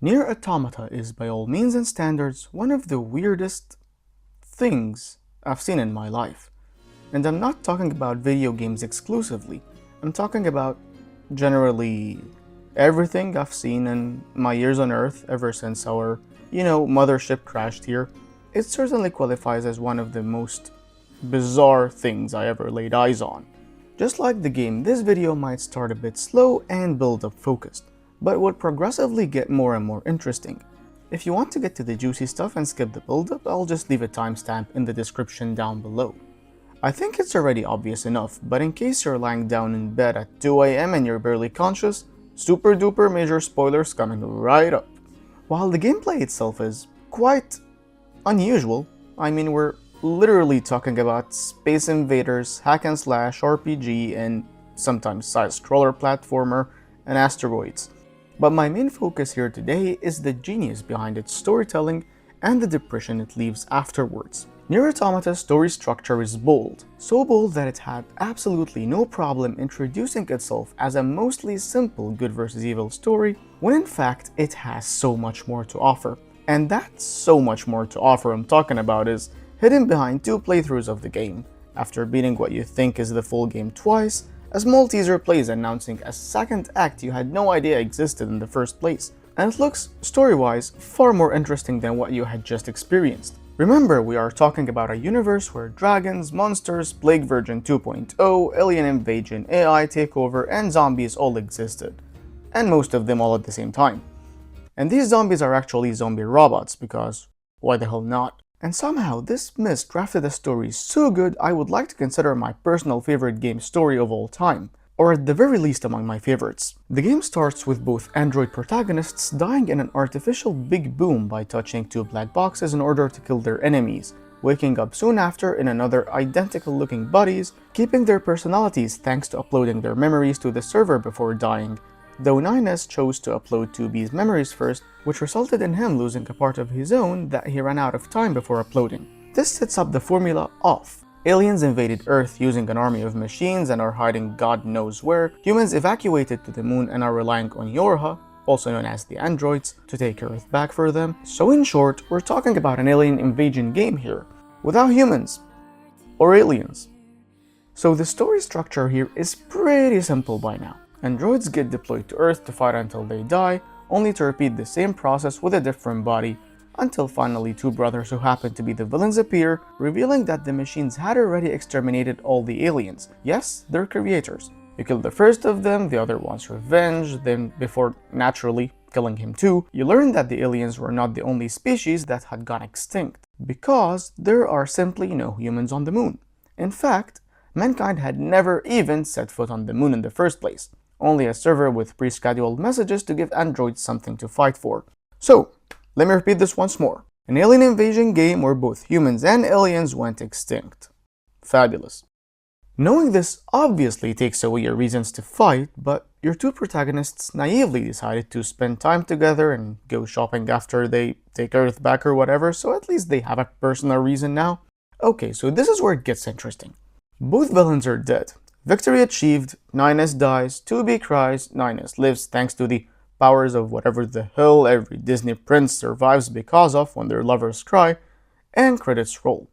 NieR Automata is by all means and standards one of the weirdest things I've seen in my life. And I'm not talking about video games exclusively. I'm talking about generally everything I've seen in my years on Earth ever since our, mothership crashed here. It certainly qualifies as one of the most bizarre things I ever laid eyes on. Just like the game, this video might start a bit slow and build up focused, but will progressively get more and more interesting. If you want to get to the juicy stuff and skip the build-up, I'll just leave a timestamp in the description down below. I think it's already obvious enough, but in case you're lying down in bed at 2 AM and you're barely conscious, super duper major spoilers coming right up. While the gameplay itself is quite unusual, we're literally talking about Space Invaders, hack and slash, RPG, and sometimes side-scroller platformer, and asteroids. But my main focus here today is the genius behind its storytelling and the depression it leaves afterwards. NieR Automata's story structure is bold, so bold that it had absolutely no problem introducing itself as a mostly simple good versus evil story, when in fact it has so much more to offer. And that so much more to offer I'm talking about is hidden behind 2 playthroughs of the game, after beating what you think is the full game twice, a small teaser plays announcing a second act you had no idea existed in the first place, and it looks, story-wise, far more interesting than what you had just experienced. Remember, we are talking about a universe where dragons, monsters, Plague Version 2.0, alien invasion, AI takeover, and zombies all existed, and most of them all at the same time. And these zombies are actually zombie robots, because why the hell not? And somehow this mist crafted a story so good I would like to consider my personal favorite game story of all time, or at the very least among my favorites. The game starts with both android protagonists dying in an artificial big boom by touching 2 black boxes in order to kill their enemies, waking up soon after in another identical looking bodies, keeping their personalities thanks to uploading their memories to the server before dying, though NieR chose to upload 2B's memories first, which resulted in him losing a part of his own that he ran out of time before uploading. This sets up the formula of: aliens invaded Earth using an army of machines and are hiding God knows where, humans evacuated to the moon and are relying on Yorha, also known as the androids, to take Earth back for them. So in short, we're talking about an alien invasion game here, without humans, or aliens. So the story structure here is pretty simple by now. Androids get deployed to Earth to fight until they die, only to repeat the same process with a different body, until finally 2 brothers who happen to be the villains appear, revealing that the machines had already exterminated all the aliens. Yes, their creators. You kill the first of them, the other wants revenge, then before naturally killing him too, you learn that the aliens were not the only species that had gone extinct, because there are simply no humans on the moon. In fact, mankind had never even set foot on the moon in the first place. Only a server with pre-scheduled messages to give androids something to fight for. So, let me repeat this once more. An alien invasion game where both humans and aliens went extinct. Fabulous. Knowing this obviously takes away your reasons to fight, but your 2 protagonists naively decided to spend time together and go shopping after they take Earth back or whatever, so at least they have a personal reason now. Okay, so this is where it gets interesting. Both villains are dead. Victory achieved, NieR dies, 2B cries, NieR lives thanks to the powers of whatever the hell every Disney prince survives because of when their lovers cry, and credits roll.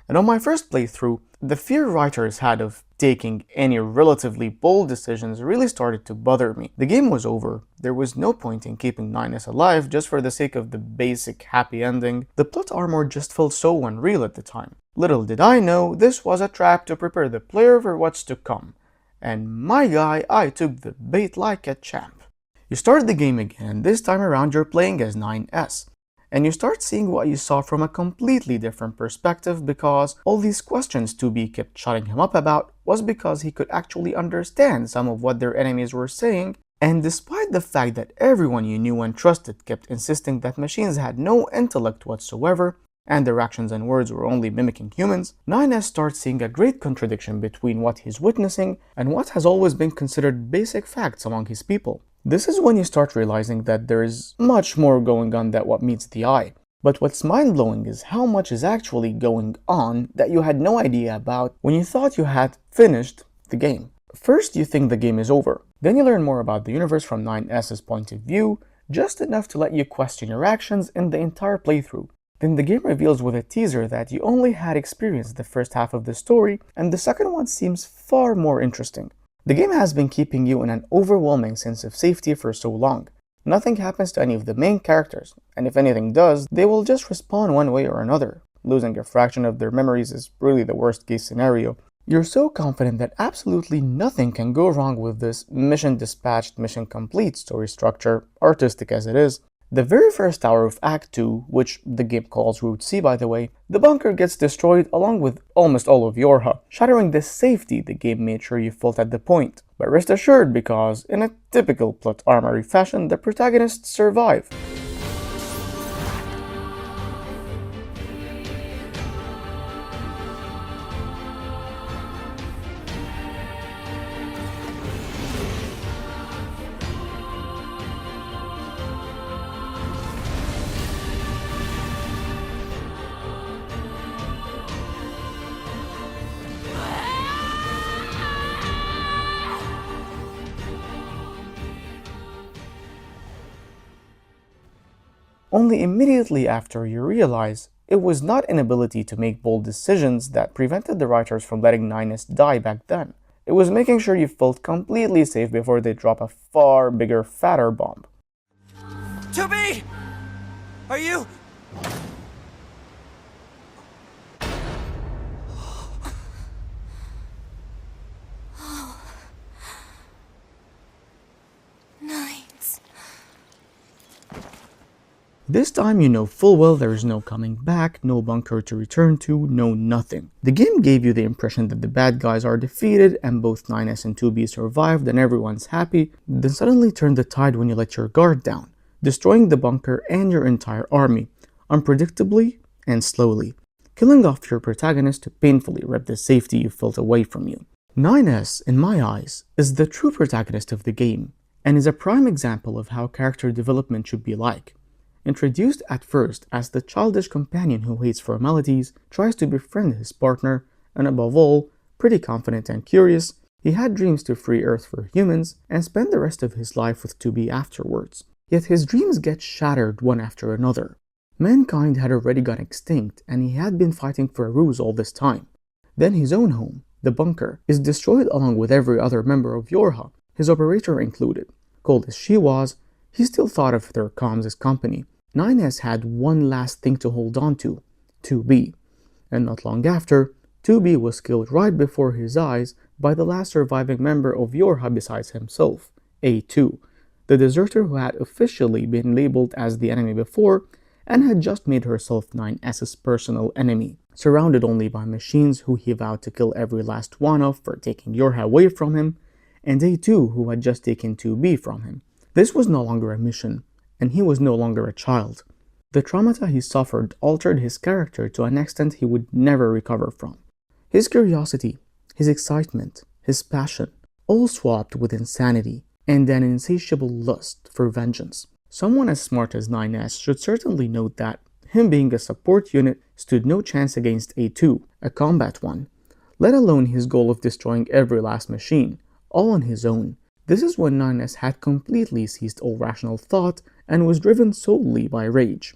And on my first playthrough, the fear writers had of taking any relatively bold decisions really started to bother me. The game was over, there was no point in keeping NieR alive just for the sake of the basic happy ending. The plot armor just felt so unreal at the time. Little did I know, this was a trap to prepare the player for what's to come. And my guy, I took the bait like a champ. You start the game again, this time around you're playing as NieR, and you start seeing what you saw from a completely different perspective, because all these questions 2B kept shutting him up about was because he could actually understand some of what their enemies were saying, and despite the fact that everyone you knew and trusted kept insisting that machines had no intellect whatsoever, and their actions and words were only mimicking humans, NieR starts seeing a great contradiction between what he's witnessing and what has always been considered basic facts among his people. This is when you start realizing that there is much more going on than what meets the eye. But what's mind-blowing is how much is actually going on that you had no idea about when you thought you had finished the game. First, you think the game is over. Then you learn more about the universe from NieR's point of view, just enough to let you question your actions in the entire playthrough. Then the game reveals with a teaser that you only had experienced the first half of the story, and the second one seems far more interesting. The game has been keeping you in an overwhelming sense of safety for so long. Nothing happens to any of the main characters, and if anything does, they will just respawn one way or another. Losing a fraction of their memories is really the worst case scenario. You're so confident that absolutely nothing can go wrong with this mission dispatched, mission complete story structure, artistic as it is. The very first hour of Act 2, which the game calls Route C by the way, the bunker gets destroyed along with almost all of Yorha, shattering the safety the game made sure you felt at the point. But rest assured, because in a typical plot armory fashion, the protagonists survive. Only immediately after you realize it was not inability to make bold decisions that prevented the writers from letting NieR die back then. It was making sure you felt completely safe before they drop a far bigger, fatter bomb. To be! Are you... Nights. This time you know full well there is no coming back, no bunker to return to, no nothing. The game gave you the impression that the bad guys are defeated and both NieR and 2B survived and everyone's happy, then suddenly turned the tide when you let your guard down, destroying the bunker and your entire army, unpredictably and slowly, killing off your protagonist to painfully rip the safety you felt away from you. NieR, in my eyes, is the true protagonist of the game, and is a prime example of how character development should be like. Introduced at first as the childish companion who hates formalities, tries to befriend his partner, and above all, pretty confident and curious, he had dreams to free Earth for humans and spend the rest of his life with 2B afterwards. Yet his dreams get shattered one after another. Mankind had already gone extinct and he had been fighting for a ruse all this time. Then his own home, the bunker, is destroyed along with every other member of Yorha, his operator included. Cold as she was, he still thought of their comms as company. NieR had one last thing to hold on to, 2B. And not long after, 2B was killed right before his eyes by the last surviving member of Yorha besides himself, A2, the deserter who had officially been labeled as the enemy before and had just made herself NieR's personal enemy, surrounded only by machines who he vowed to kill every last one of for taking Yorha away from him, and A2 who had just taken 2B from him. This was no longer a mission, and he was no longer a child. The traumata he suffered altered his character to an extent he would never recover from. His curiosity, his excitement, his passion, all swapped with insanity and an insatiable lust for vengeance. Someone as smart as NieR should certainly note that him being a support unit stood no chance against A2, a combat one, let alone his goal of destroying every last machine, all on his own. This is when NieR had completely ceased all rational thought and was driven solely by rage.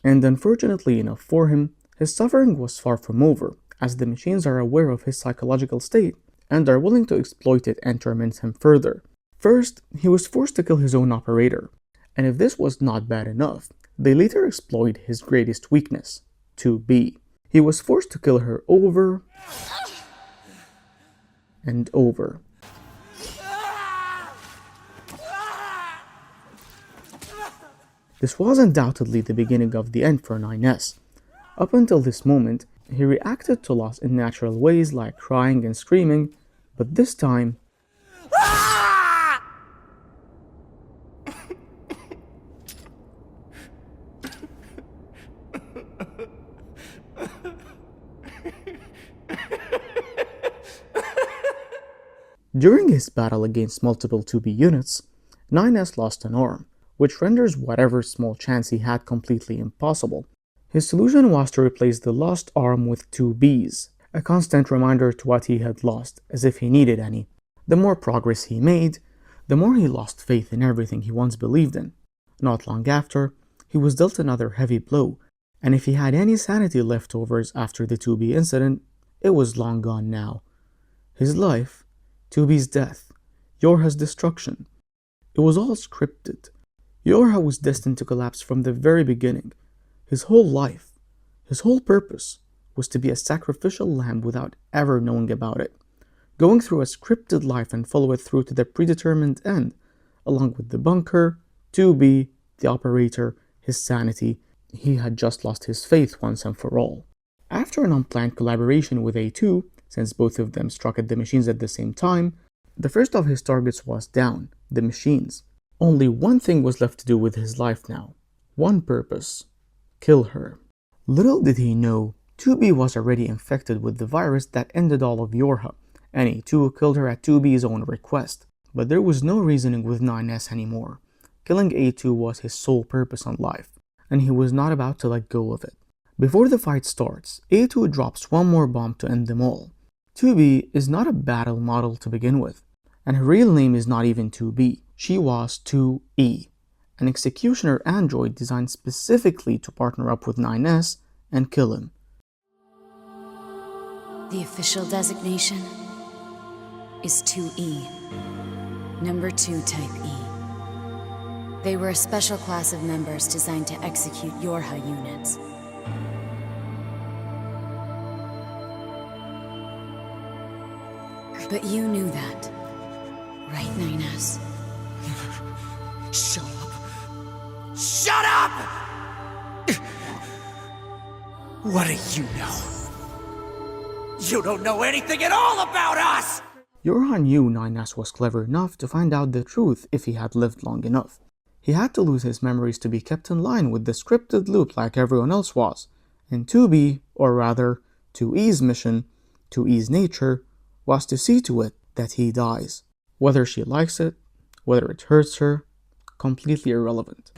And unfortunately enough for him, his suffering was far from over, as the machines are aware of his psychological state and are willing to exploit it and torment him further. First, he was forced to kill his own operator, and if this was not bad enough, they later exploit his greatest weakness, 2B. He was forced to kill her over and over. This was undoubtedly the beginning of the end for NieR. Up until this moment, he reacted to loss in natural ways like crying and screaming, but this time, during his battle against multiple 2B units, NieR lost an arm, which renders whatever small chance he had completely impossible. His solution was to replace the lost arm with 2Bs, a constant reminder to what he had lost, as if he needed any. The more progress he made, the more he lost faith in everything he once believed in. Not long after, he was dealt another heavy blow, and if he had any sanity leftovers after the 2B incident, it was long gone now. His life, 2B's death, Yorha's destruction, it was all scripted. Yorha was destined to collapse from the very beginning. His whole life, his whole purpose, was to be a sacrificial lamb without ever knowing about it, going through a scripted life and follow it through to the predetermined end, along with the bunker, 2B, the operator, his sanity. He had just lost his faith once and for all. After an unplanned collaboration with A2, since both of them struck at the machines at the same time, the first of his targets was down, the machines. Only one thing was left to do with his life now. One purpose: kill her. Little did he know, 2B was already infected with the virus that ended all of Yorha, and A2 killed her at 2B's own request. But there was no reasoning with 9S anymore. Killing A2 was his sole purpose in life, and he was not about to let go of it. Before the fight starts, A2 drops one more bomb to end them all. 2B is not a battle model to begin with, and her real name is not even 2B. She was 2E, an executioner android designed specifically to partner up with 9S and kill him. The official designation is 2E, number 2 type E. They were a special class of members designed to execute Yorha units. But you knew that, right, 9S? Shut up! Shut up! What do you know? You don't know anything at all about us! Yorha knew 9S was clever enough to find out the truth if he had lived long enough. He had to lose his memories to be kept in line with the scripted loop like everyone else was, and 2B, or rather, 2E's mission, 2E's nature, was to see to it that he dies. Whether she likes it, whether it hurts her, completely irrelevant.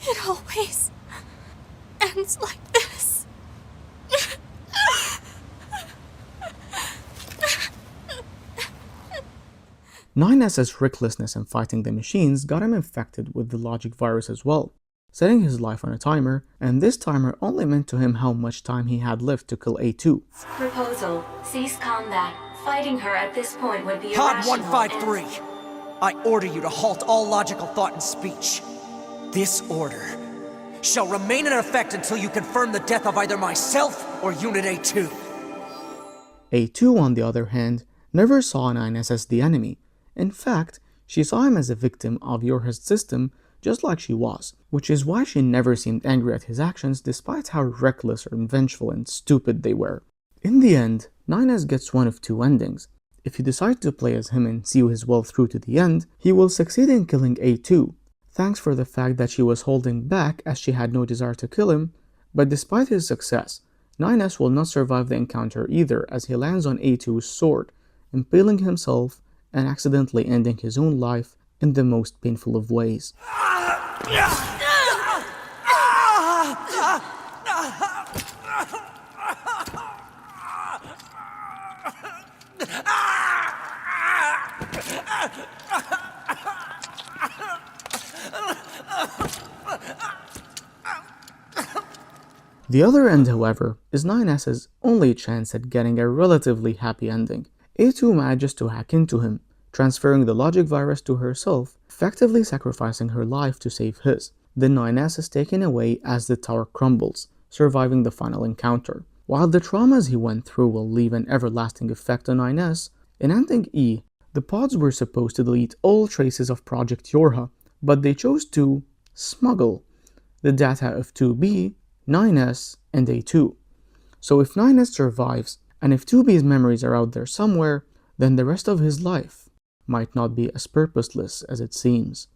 It always ends like this. 9S's recklessness in fighting the machines got him infected with the logic virus as well, setting his life on a timer, and this timer only meant to him how much time he had left to kill A2. Proposal: cease combat. Fighting her at this point would be Pod irrational 153, I order you to halt all logical thought and speech. This order shall remain in effect until you confirm the death of either myself or Unit A2. A2, on the other hand, never saw 9S as the enemy. In fact, she saw him as a victim of Yorha's system, just like she was, which is why she never seemed angry at his actions despite how reckless or vengeful and stupid they were. In the end, 9S gets one of two endings. If you decide to play as him and see his well through to the end, he will succeed in killing A2, thanks for the fact that she was holding back as she had no desire to kill him, but despite his success, 9S will not survive the encounter either as he lands on A2's sword, impaling himself and accidentally ending his own life in the most painful of ways. The other end, however, is 9S's only chance at getting a relatively happy ending. A2 manages to hack into him, transferring the logic virus to herself, effectively sacrificing her life to save his. Then 9S is taken away as the tower crumbles, surviving the final encounter. While the traumas he went through will leave an everlasting effect on 9S, in ending E, the pods were supposed to delete all traces of Project Yorha, but they chose to smuggle the data of 2B, 9S, and A2. So if 9S survives, and if 2B's memories are out there somewhere, then the rest of his life might not be as purposeless as it seems.